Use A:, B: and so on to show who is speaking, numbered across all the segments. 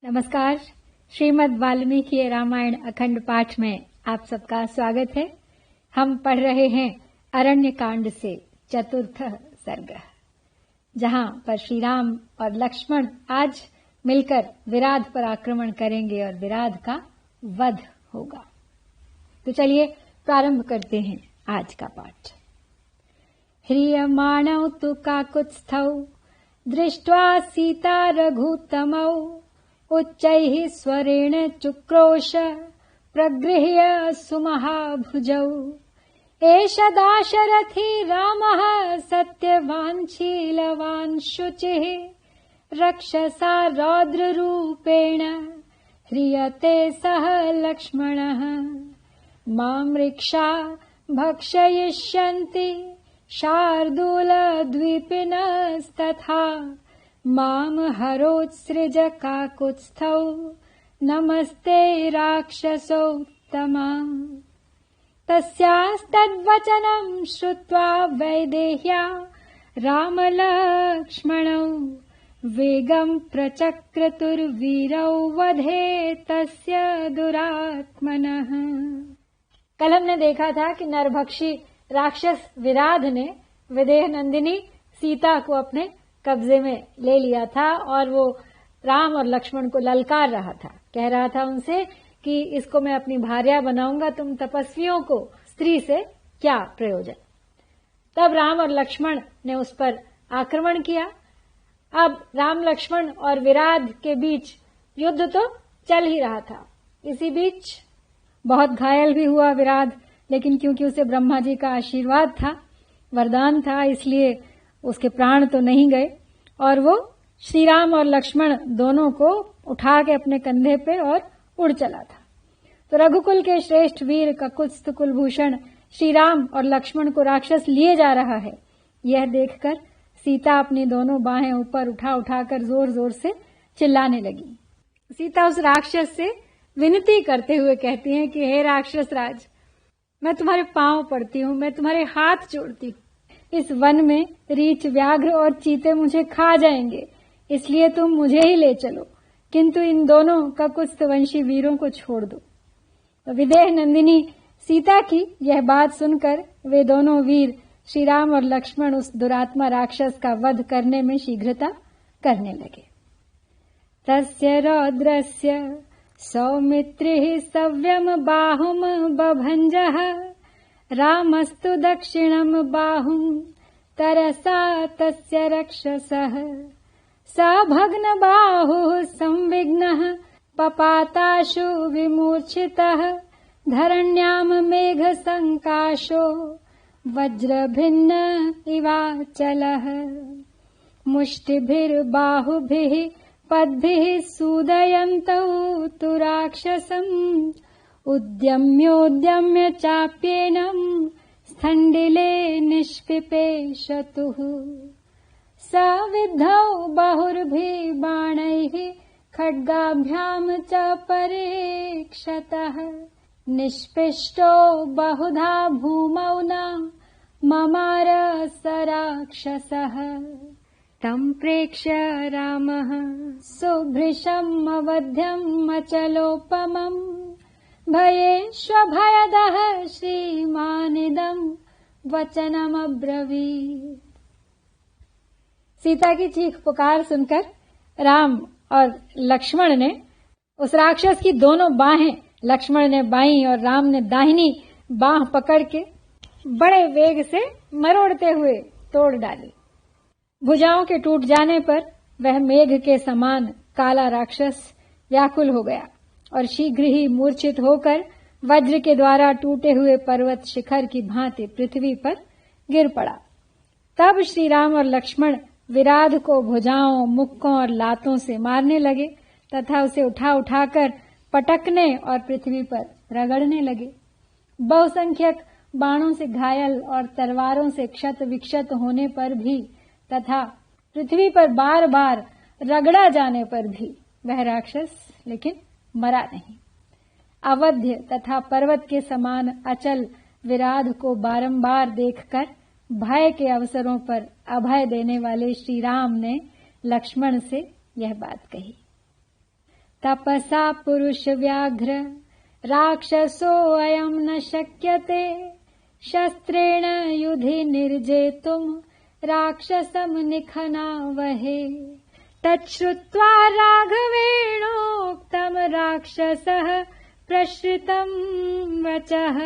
A: नमस्कार। श्रीमद् वाल्मीकि रामायण अखंड पाठ में आप सबका स्वागत है। हम पढ़ रहे हैं अरण्य कांड से चतुर्थ सर्ग, जहां पर श्री राम और लक्ष्मण आज मिलकर विराध पर आक्रमण करेंगे और विराध का वध होगा। तो चलिए प्रारंभ करते हैं आज का पाठ। ह्रियमाणौ तु काकुत्स्थौ दृष्ट्वा सीता रघुत्तमौ उच्चैः स्वरेण चुक्रोश प्रगृह्य सुमहाभुजौ एष दाशरथी रामः सत्यवान् शीलवान् शुचिः रक्षसा रौद्ररूपेण ह्रियते सह लक्ष्मणः मां रक्षा भक्षयिष्यन्ति शार्दूलद्वीपिनस्तथा माम हरोत्सृज काकुत्स्थौ नमस्ते राक्षसोत्तमा। तस्यास्तद्वचनं श्रुत्वा वैदेह्या रामलक्ष्मणौ वेगं प्रचक्रतुर्वीरौ वधे तस्य दुरात्मनः। कल हमने देखा था कि नरभक्षी राक्षस विराध ने विदेह नंदिनी सीता को अपने कब्जे में ले लिया था और वो राम और लक्ष्मण को ललकार रहा था। कह रहा था उनसे कि इसको मैं अपनी भार्या बनाऊंगा, तुम तपस्वियों को स्त्री से क्या प्रयोजन। तब राम और लक्ष्मण ने उस पर आक्रमण किया। अब राम लक्ष्मण और विराध के बीच युद्ध तो चल ही रहा था। इसी बीच बहुत घायल भी हुआ विराध, लेकिन क्योंकि उसे ब्रह्मा जी का आशीर्वाद था, वरदान था, इसलिए उसके प्राण तो नहीं गए और वो श्री राम और लक्ष्मण दोनों को उठा के अपने कंधे पे और उड़ चला था। तो रघुकुल के श्रेष्ठ वीर ककुत्स्थ कुलभूषण श्री राम और लक्ष्मण को राक्षस लिए जा रहा है, यह देखकर सीता अपनी दोनों बाहें ऊपर उठाकर जोर जोर से चिल्लाने लगी। सीता उस राक्षस से विनती करते हुए कहती है कि हे राक्षस राज, मैं तुम्हारे पांव पड़ती हूँ, मैं तुम्हारे हाथ जोड़ती हूँ। इस वन में रीछ, व्याघ्र और चीते मुझे खा जाएंगे, इसलिए तुम मुझे ही ले चलो, किंतु इन दोनों ककुत्स्थ वंशी वीरों को छोड़ दो। तो विदेह नंदिनी सीता की यह बात सुनकर वे दोनों वीर श्री राम और लक्ष्मण उस दुरात्मा राक्षस का वध करने में शीघ्रता करने लगे। तस्य रौद्रस्य सौमित्रिः सव्यम बाहुम बभंजः रामस्तु दक्षिणम बाहुं तरसा तस्य रक्षसः स भग्न बाहुः संविघ्नः पपाताशु विमूर्छितः धरण्यां मेघ संकाशो वज्रभिन्न इवाचलः मुष्टिभिर्बाहुभिः पद्भिः सूदयन्तौ तु राक्षसम् उद्यम्योद्यम्य चाप्येनं स्थण्डिले निष्पिपेशतुः सविद्धौ बहुर्भिः बाणैः खड्गाभ्यां च परीक्षतः निष्पिष्टो बहुधा भूमौ न ममार स राक्षसः तं प्रेक्ष्य रामः सुभृशम् अवध्यम् अचलोपमम् भयेष्वभयदः श्रीमानिदं वचनमब्रवीत्। सीता की चीख पुकार सुनकर राम और लक्ष्मण ने उस राक्षस की दोनों बाहें, लक्ष्मण ने बाईं और राम ने दाहिनी बाह पकड़ के बड़े वेग से मरोड़ते हुए तोड़ डाली। भुजाओं के टूट जाने पर वह मेघ के समान काला राक्षस व्याकुल हो गया और शीघ्र ही मूर्छित होकर वज्र के द्वारा टूटे हुए पर्वत शिखर की भांति पृथ्वी पर गिर पड़ा। तब श्री राम और लक्ष्मण विराध को भुजाओं, मुक्कों और लातों से मारने लगे तथा उसे उठाकर पटकने और पृथ्वी पर रगड़ने लगे। बहुसंख्यक बाणों से घायल और तलवारों से क्षत विक्षत होने पर भी तथा पृथ्वी पर बार बार रगड़ा जाने पर भी वह राक्षस लेकिन मरा नहीं। अवध्य तथा पर्वत के समान अचल विराध को बारंबार देखकर भय के अवसरों पर अभय देने वाले श्री राम ने लक्ष्मण से यह बात कही। तपसा पुरुष व्याघ्र राक्षसोऽयं न शक्यते शस्त्रेण युधि निर्जेतुम् राक्षसं निखनावहे। तच्छ्रुत्वा राघवेणोक्तं राक्षसः प्रश्रितं वचः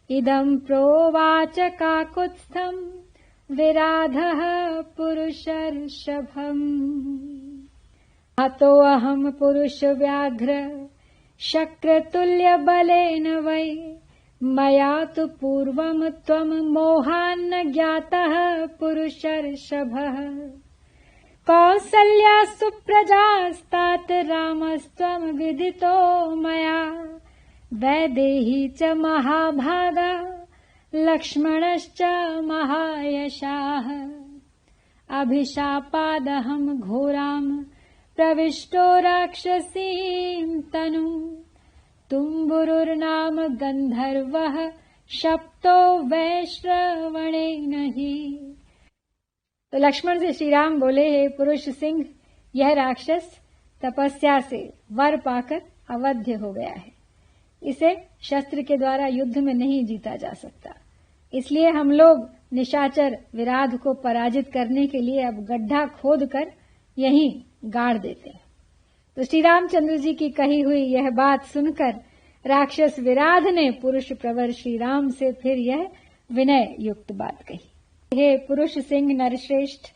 A: इदं प्रोवाच काकुत्स्थं विराधः पुरुषर्षभम्। हतोऽहं पुरुषव्याघ्र शक्रतुल्यबलेन वै मया तु पूर्वं त्वं मोहान्न ज्ञातः पुरुषर्षभः। कौसल्या सुप्रजास्तात् रामस्त्वं विदितो मया वैदेही च महाभागा लक्ष्मणश्च महायशाः। अभिशापादहं घोरां प्रविष्टो राक्षसीं तनु तुम्बुरुर्नाम गंधर्वः शप्तो वैश्रवणेन हि। तो लक्ष्मण से श्री राम बोले, हे पुरुष सिंह, यह राक्षस तपस्या से वर पाकर अवध्य हो गया है। इसे शस्त्र के द्वारा युद्ध में नहीं जीता जा सकता। इसलिए हम लोग निशाचर विराध को पराजित करने के लिए अब गड्ढा खोदकर यहीं गाड़ देते हैं। तो श्री रामचंद्र जी की कही हुई यह बात सुनकर राक्षस विराध ने पुरुष प्रवर श्री राम से फिर यह विनय युक्त बात कही, हे पुरुष सिंह नरश्रेष्ठ,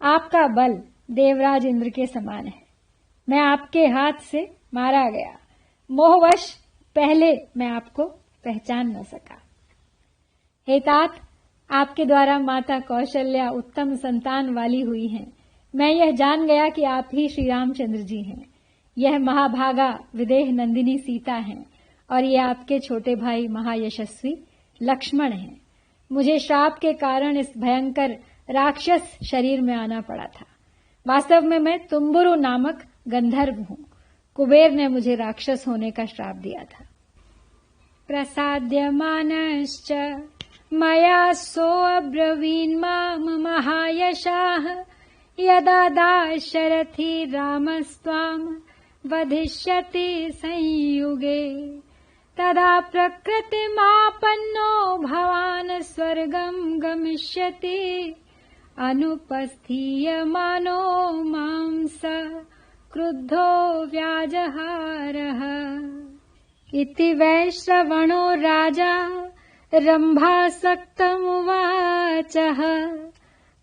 A: आपका बल देवराज इंद्र के समान है। मैं आपके हाथ से मारा गया, मोहवश पहले मैं आपको पहचान न सका। हे तात, आपके द्वारा माता कौशल्या उत्तम संतान वाली हुई हैं। मैं यह जान गया कि आप ही श्री रामचंद्र जी हैं। यह महाभागा विदेह नंदिनी सीता हैं और ये आपके छोटे भाई महायशस्वी लक्ष्मण हैं। मुझे श्राप के कारण इस भयंकर राक्षस शरीर में आना पड़ा था। वास्तव में मैं तुम्बुरु नामक गंधर्व हूँ। कुबेर ने मुझे राक्षस होने का श्राप दिया था। प्रसाद्यमानश्च मया सोऽब्रवीन् मां महायशाः यदा दाशरथी रामस्त्वां वधिष्यति संयुगे तदा प्रकृतिमापन्नो भवान् स्वर्गं गमिष्यति अनुपस्थीयमानो मां स क्रुद्धो व्याजहारः। इति वैश्रवणो राजा रम्भासक्तमुवाचः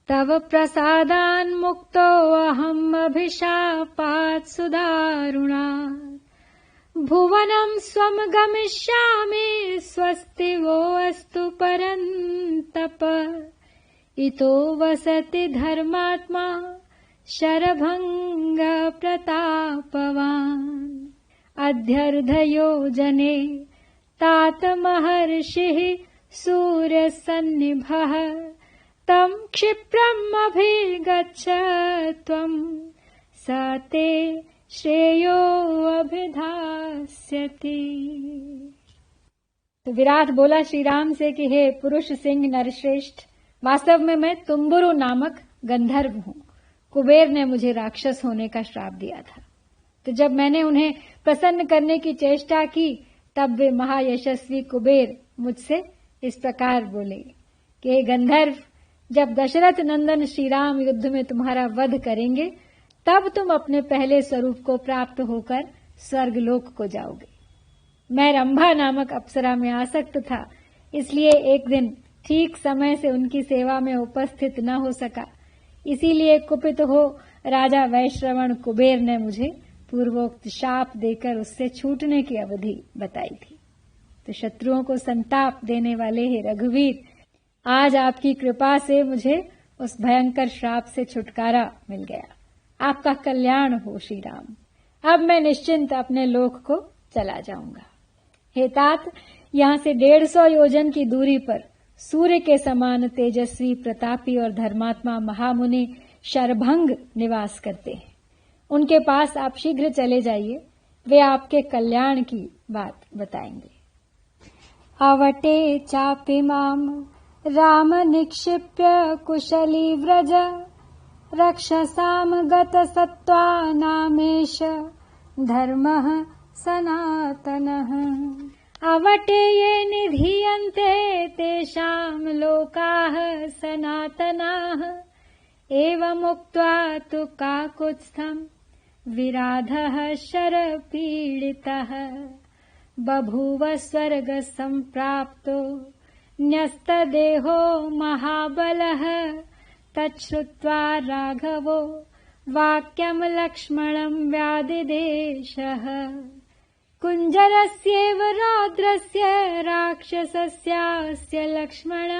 A: तव प्रसादान्मुक्तो अहम् अभिशापात् सुदारुणात् भुवनं स्वं गमिष्यामि स्वस्ति वो अस्तु परन्तप। इतो वसति धर्मात्मा शरभंग प्रतापवान् अध्यर्धयोजने तात महर्षिः सूर्यसन्निभः तं क्षिप्रम् अभिगच्छ त्वं स ते श्रेयो अभिधास्यति। तो विराट बोला श्री राम से कि हे पुरुष सिंह नरश्रेष्ठ, वास्तव में मैं तुम्बुरु नामक गंधर्व हूँ। कुबेर ने मुझे राक्षस होने का श्राप दिया था। तो जब मैंने उन्हें प्रसन्न करने की चेष्टा की तब वे महायशस्वी कुबेर मुझसे इस प्रकार बोले कि हे गंधर्व, जब दशरथ नंदन श्री राम युद्ध में तुम्हारा वध करेंगे तब तुम अपने पहले स्वरूप को प्राप्त होकर स्वर्गलोक को जाओगे। मैं रंभा नामक अप्सरा में आसक्त था, इसलिए एक दिन ठीक समय से उनकी सेवा में उपस्थित न हो सका। इसीलिए कुपित हो राजा वैश्रवण कुबेर ने मुझे पूर्वोक्त शाप देकर उससे छूटने की अवधि बताई थी। तो शत्रुओं को संताप देने वाले हे रघुवीर, आज आपकी कृपा से मुझे उस भयंकर श्राप से छुटकारा मिल गया। आपका कल्याण हो श्री राम। अब मैं निश्चिंत अपने लोक को चला जाऊंगा। हे तात, यहाँ से 150 योजन की दूरी पर सूर्य के समान तेजस्वी प्रतापी और धर्मात्मा महामुनि शरभंग निवास करते हैं। उनके पास आप शीघ्र चले जाइए, वे आपके कल्याण की बात बताएंगे। अवटे चापि माम राम निक्षिप्य कुशली व्रज रक्षसाम गत सत्त्वानामेश धर्मः सनातनः। अवटे ये निधीयन्ते तेषाम् लोकाः सनातनाः। एवमुक्त्वा तु काकुत्स्थम् विराधः शरपीडितः। बभूव स्वर्गसम्प्राप्तो न्यस्तदेहो महाबलः। तच्छ्रुत्वा राघवो वाक्यम् लक्ष्मणम् व्यादिदेशः। कुञ्जरस्यैव रौद्रस्य राक्षसस्यास्य लक्ष्मण।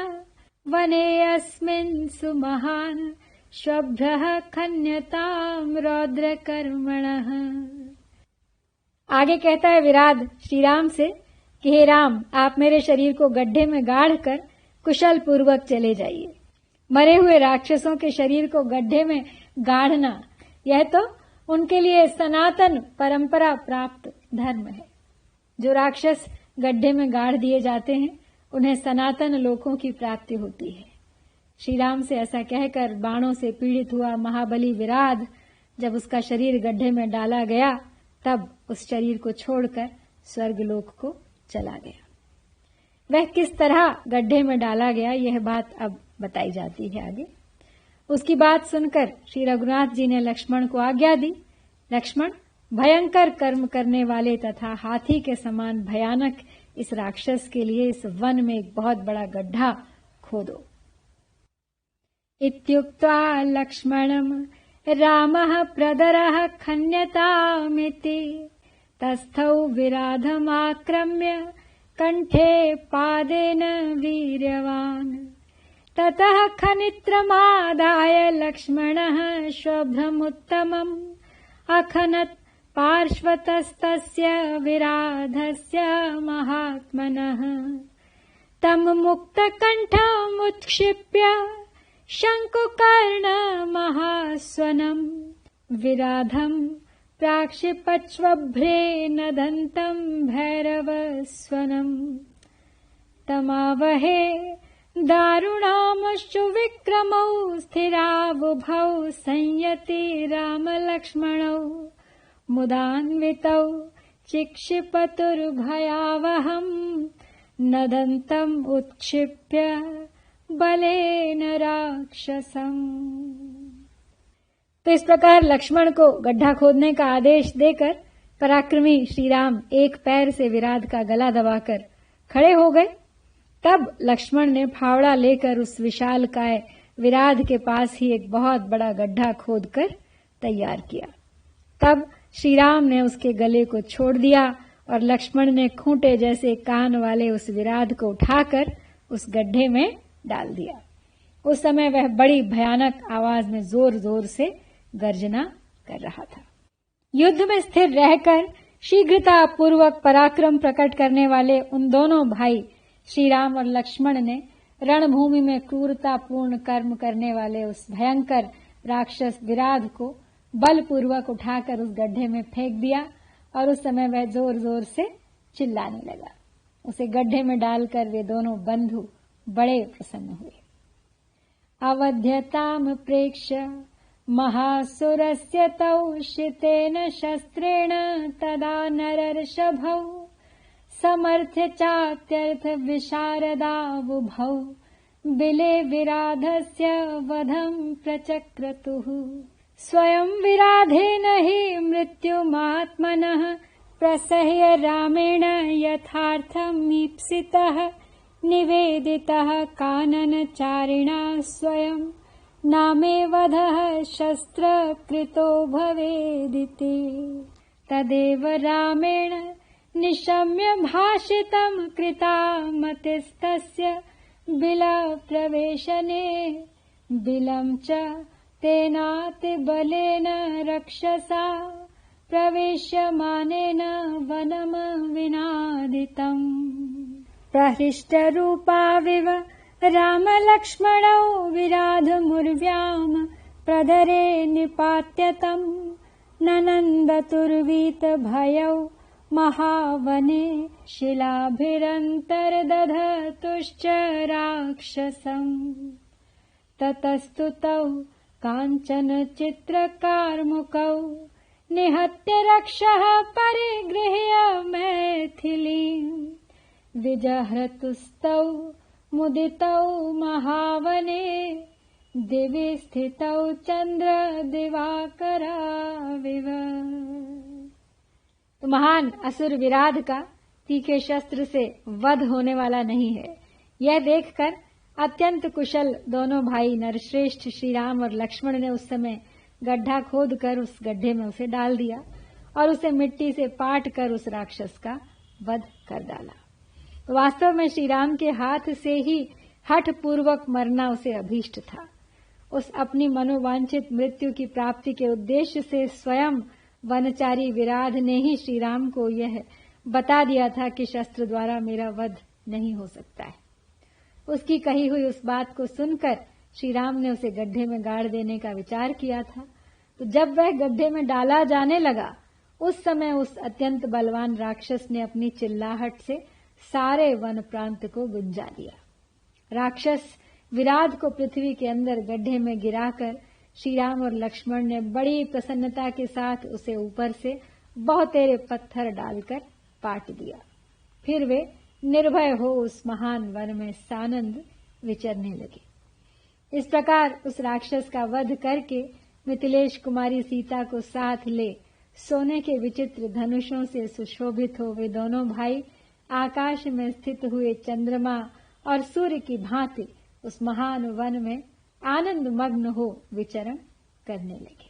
A: वनेऽस्मिन् सुमहान् शुभ्रः खन्यताम् रौद्रकर्मणः। आगे कहता है विराध श्री राम से कि हे राम, आप मेरे शरीर को गड्ढे में गाड़ कर कुशल पूर्वक चले जाइए। मरे हुए राक्षसों के शरीर को गड्ढे में गाड़ना यह तो उनके लिए सनातन परंपरा प्राप्त धर्म है। जो राक्षस गड्ढे में गाड़ दिए जाते हैं उन्हें सनातन लोकों की प्राप्ति होती है। श्री राम से ऐसा कहकर बाणों से पीड़ित हुआ महाबली विराध जब उसका शरीर गड्ढे में डाला गया तब उस शरीर को छोड़कर स्वर्गलोक को चला गया। वह किस तरह गड्ढे में डाला गया यह बात अब बताई जाती है आगे। उसकी बात सुनकर श्री रघुनाथ जी ने लक्ष्मण को आज्ञा दी, लक्ष्मण, भयंकर कर्म करने वाले तथा हाथी के समान भयानक इस राक्षस के लिए इस वन में एक बहुत बड़ा गड्ढा खोदो। इत्युक्त्वा लक्ष्मणम् रामः प्रदरः खन्यतामिति। तस्थौ विराधमाक्रम्य कंठे पादेन वीर्यवान्। ततः खनित्रमादाय लक्ष्मणः शुभ्रमुत्तमम् अखनत् पार्श्वतस्तस्य विराधस्य महात्मनः। तम् मुक्तकण्ठमुत्क्षिप्य शङ्कुकर्णमहास्वनम् विराधम् प्राक्षिपच्छ्वभ्रे नदन्तम् भैरवस्वनम्। तमावहे दारुणामश्चु विक्रमौ स्थिरावुभौ संयति रामलक्ष्मणौ। मुदान्वितौ चिक्षिपतुर्भयावहम् नदन्तम् उत्क्षिप्य बलेन राक्षसम्। तो इस प्रकार लक्ष्मण को गड्ढा खोदने का आदेश देकर पराक्रमी श्री राम एक पैर से विराध का गला दबाकर खड़े हो गए। तब लक्ष्मण ने फावड़ा लेकर उस विशालकाय विराध के पास ही एक बहुत बड़ा गड्ढा खोदकर तैयार किया। तब श्री राम ने उसके गले को छोड़ दिया और लक्ष्मण ने खूंटे जैसे कान वाले उस विराध को उठाकर उस गड्ढे में डाल दिया। उस समय वह बड़ी भयानक आवाज में जोर जोर से गर्जना कर रहा था। युद्ध में स्थिर रहकर शीघ्रता पूर्वक पराक्रम प्रकट करने वाले उन दोनों भाई श्री राम और लक्ष्मण ने रणभूमि में क्रूरतापूर्ण कर्म करने वाले उस भयंकर राक्षस विराध को बलपूर्वक उठाकर उस गड्ढे में फेंक दिया और उस समय वह जोर जोर से चिल्लाने लगा। उसे गड्ढे में डालकर वे दोनों बंधु बड़े प्रसन्न हुए। अवध्यताम प्रेक्ष्य महासुरस्य तौ शितेन शस्त्रेण तदा नरर्षभौ समर्थ्य चात्यर्थ विशारदावुभौ बिले विराधस्य वधं प्रचक्रतुः। स्वयं विराधेन हि मृत्युमात्मनः प्रसह्य रामेण यथार्थमीप्सितः निवेदितः काननचारिणा स्वयं नामे वधः शस्त्रकृतो भवेदिति। तदेव रामेण निशम्य भाषितं कृता मतिस्तस्य बिलप्रवेशने बिलं च तेनातिबलेन रक्षसा प्रवेश्यमानेन वनं विनादितम्। प्रहृष्टरूपाविव रामलक्ष्मणौ विराधमुर्व्याम् प्रदरे निपात्यतम् ननन्दतुर्वीतभयौ महावने शिलाभिरन्तर्दधतुश्च राक्षसम्। ततस्तु तौ काञ्चन चित्रकार्मुकौ निहत्य रक्षः परिगृह्य मैथिलीम् विजहृतुस्तौ मुदितौ महावने दिवि स्थितौ चंद्र दिवाकराविव। तो महान असुर विराध का तीखे शस्त्र से वध होने वाला नहीं है, यह देखकर अत्यंत कुशल दोनों भाई नरश्रेष्ठ श्री राम और लक्ष्मण ने उस समय गड्ढा खोदकर उस गड्ढे में उसे डाल दिया और उसे मिट्टी से पाट कर उस राक्षस का वध कर डाला। तो वास्तव में श्री राम के हाथ से ही हठ पूर्वक मरना उसे अभीष्ट था। उस अपनी मनोवांछित मृत्यु की प्राप्ति के उद्देश्य से स्वयं वनचारी विराध ने ही श्री राम को यह बता दिया था कि शस्त्र द्वारा मेरा वध नहीं हो सकता है। उसकी कही हुई उस बात को सुनकर श्री राम ने उसे गड्ढे में गाड़ देने का विचार किया था। तो जब वह गड्ढे में डाला जाने लगा, उस समय उस अत्यंत बलवान राक्षस ने अपनी चिल्लाहट से सारे वन प्रांत को गुंजा दिया। राक्षस विराध को पृथ्वी के अंदर गड्ढे में गिराकर श्री राम और लक्ष्मण ने बड़ी प्रसन्नता के साथ उसे ऊपर से बहुतेरे पत्थर डालकर पाट दिया। फिर वे निर्भय हो उस महान वन में सानंद विचरने लगे। इस प्रकार उस राक्षस का वध करके मिथिलेश कुमारी सीता को साथ ले सोने के विचित्र धनुषों से सुशोभित हो वे दोनों भाई आकाश में स्थित हुए चंद्रमा और सूर्य की भांति उस महान वन में आनंद मग्न हो विचरण करने लगे।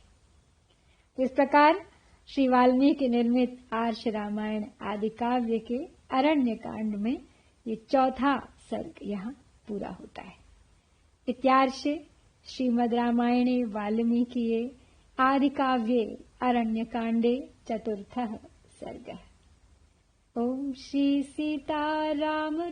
A: इस प्रकार श्री वाल्मीकि निर्मित आर्ष रामायण आदि काव्य के अरण्य कांड में ये चौथा सर्ग यहाँ पूरा होता है। इत्यार्षे श्रीमद् रामायणे वाल्मीकिये आदि काव्ये अरण्य कांडे चतुर्थः सर्गः। ओम श्री सीता रामचंद्राभ्याम्